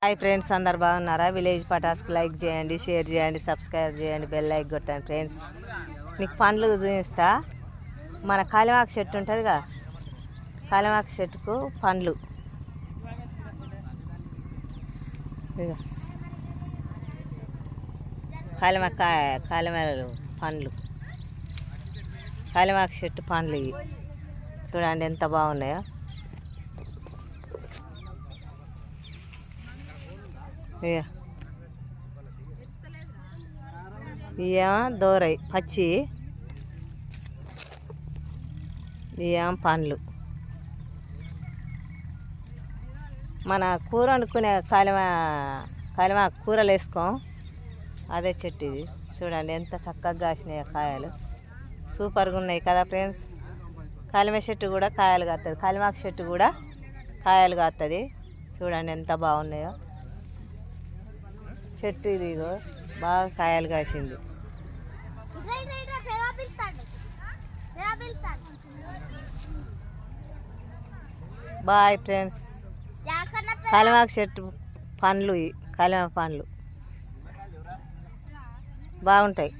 Hi friends, అందరు బాగున్నారా? Village పటాస్కి like చేయండి, షేర్ చేయండి, సబ్స్క్రైబ్ చేయండి, బెల్ లైక్ కొట్టండి. ఫ్రెండ్స్, నీకు పండ్లు చూపిస్తా. మన కాలిమాకు చెట్టు ఉంటుందిగా, కాలిమాకు చెట్టుకు పండ్లు కాలిమేలు పండ్లు, కాలిమాకు చెట్టు పండ్లు ఇవి చూడండి ఎంత బాగున్నాయో. ఇవేమో దూరై పచ్చి, ఇవేమో పండ్లు. మన కూర వండుకునే కాలిమా కూరలు వేసుకోం, అదే చెట్టు ఇది. చూడండి ఎంత చక్కగా కాసినాయో కాయలు, సూపర్గా ఉన్నాయి కదా ఫ్రెండ్స్. కాలిమ చెట్టు కూడా కాయలు కాస్తుంది, కాలిమాకు చెట్టు కూడా కాయలు కాస్తుంది. చూడండి ఎంత బాగున్నాయో చెట్టు. ఇదిగో బాగా కాయలు కాసింది. Bye friends. కాలిమాకు చెట్టు పండ్లు, కాలిమాకు పండ్లు బాగుంటాయి.